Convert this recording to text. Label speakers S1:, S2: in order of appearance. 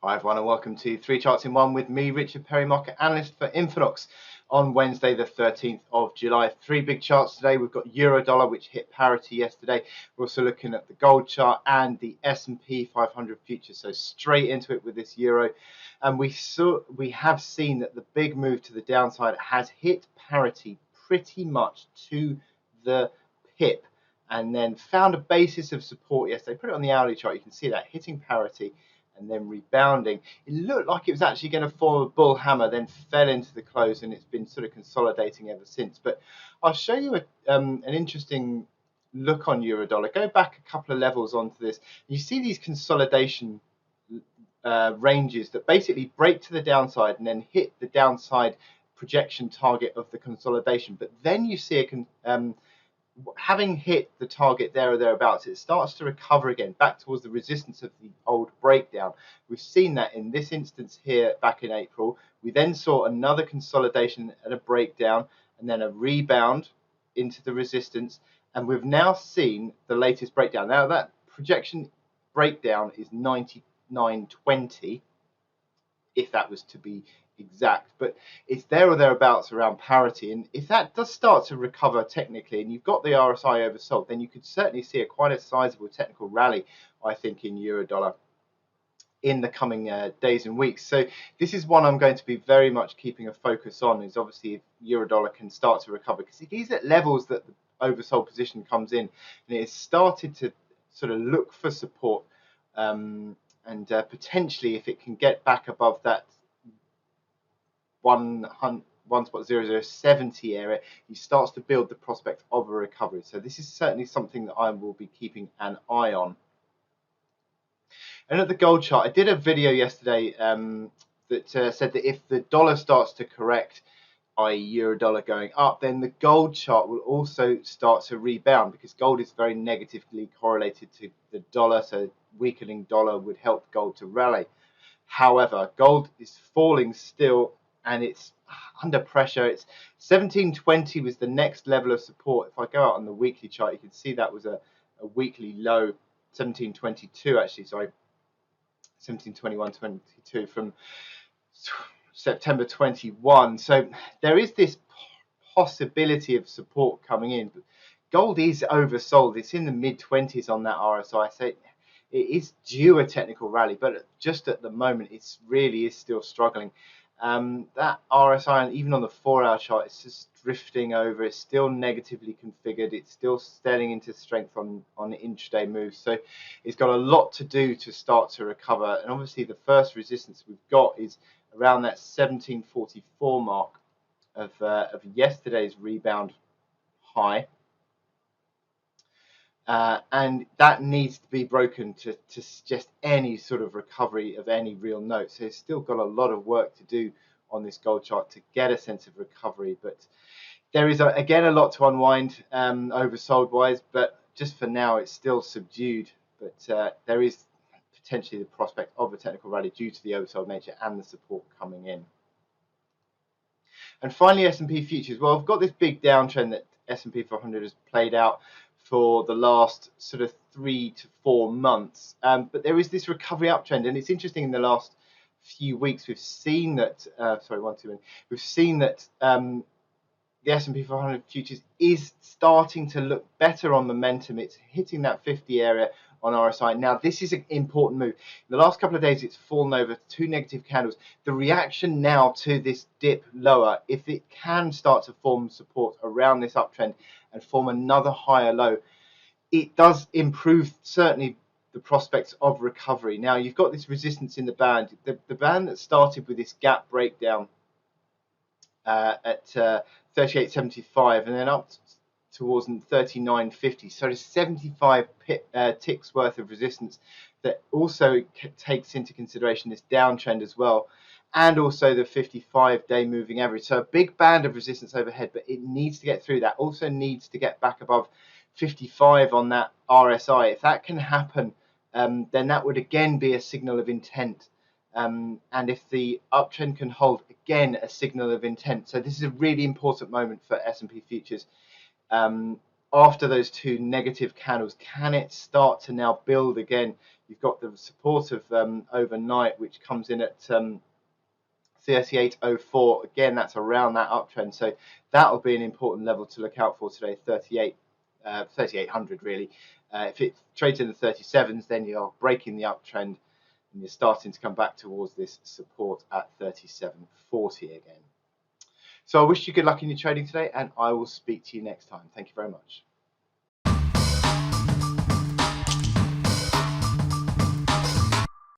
S1: Hi everyone and welcome to 3 Charts in 1 with me, Richard Perry, market analyst for Infonox on Wednesday the 13th of July. 3 big charts today. We've got Euro dollar, which hit parity yesterday. We're also looking at the gold chart and the S&P 500 futures. So straight into it with this Euro. And we have seen that the big move to the downside has hit parity pretty much to the pip and then found a basis of support yesterday. Put it on the hourly chart, you can see that hitting parity and then rebounding. It looked like it was actually going to form a bull hammer, then fell into the close, and it's been sort of consolidating ever since. But I'll show you an interesting look on euro dollar. Go back a couple of levels onto this. You see these consolidation ranges that basically break to the downside and then hit the downside projection target of the consolidation. But then you see having hit the target there or thereabouts, it starts to recover again back towards the resistance of the old breakdown. We've seen that in this instance here back in April. We then saw another consolidation and a breakdown and then a rebound into the resistance, and we've now seen the latest breakdown. Now that projection breakdown is 99.20 if that was to be exact, but it's there or thereabouts around parity. And if that does start to recover technically and you've got the RSI oversold, then you could certainly see quite a sizable technical rally, I think, in euro dollar in the coming days and weeks. So this is one I'm going to be very much keeping a focus on, is obviously if euro dollar can start to recover, because it is at levels that the oversold position comes in and it has started to sort of look for support, and potentially if it can get back above that 1.0070 area, he starts to build the prospect of a recovery. So this is certainly something that I will be keeping an eye on. And at the gold chart, I did a video yesterday that said that if the dollar starts to correct, i.e. euro dollar going up, then the gold chart will also start to rebound, because gold is very negatively correlated to the dollar, so weakening dollar would help gold to rally. However, gold is falling still and it's under pressure. It's 1720 was the next level of support. If I go out on the weekly chart, you can see that was a weekly low, 1722 actually, sorry, 1721.22 from September 21. So there is this possibility of support coming in, but gold is oversold. It's in the mid-20s on that RSI, so it is due a technical rally, but just at the moment it really is still struggling. That RSI, and even on the 4-hour chart, it's just drifting over. It's still negatively configured. It's still selling into strength on intraday moves. So it's got a lot to do to start to recover. And obviously the first resistance we've got is around that 1744 mark of yesterday's rebound high. And that needs to be broken to suggest any sort of recovery of any real note. So it's still got a lot of work to do on this gold chart to get a sense of recovery. But there is, again, a lot to unwind oversold wise, but just for now it's still subdued. But there is potentially the prospect of a technical rally due to the oversold nature and the support coming in. And finally, S&P futures. Well, I've got this big downtrend that S&P 500 has played out for the last sort of 3 to 4 months, but there is this recovery uptrend, and it's interesting. In the last few weeks, we've seen that. We've seen that the S&P 500 futures is starting to look better on momentum. It's hitting that 50 area on RSI. Now, this is an important move. In the last couple of days, it's fallen over 2 negative candles. The reaction now to this dip lower, if it can start to form support around this uptrend and form another higher low, it does improve certainly the prospects of recovery. Now, you've got this resistance in the band. The band that started with this gap breakdown at 38.75 and then up towards 39.50, so there's 75 ticks worth of resistance that also takes into consideration this downtrend as well, and also the 55-day moving average. So a big band of resistance overhead, but it needs to get through that. Also needs to get back above 55 on that RSI. If that can happen, then that would again be a signal of intent. And if the uptrend can hold, again, a signal of intent. So this is a really important moment for S&P futures. after those two negative candles, can it start to now build again? You've got the support of overnight, which comes in at 38.04. Again, that's around that uptrend, so that will be an important level to look out for today. 3800 really. If it trades in the 37s, then you're breaking the uptrend and you're starting to come back towards this support at 37.40 again. So I wish you good luck in your trading today, and I will speak to you next time. Thank you very much.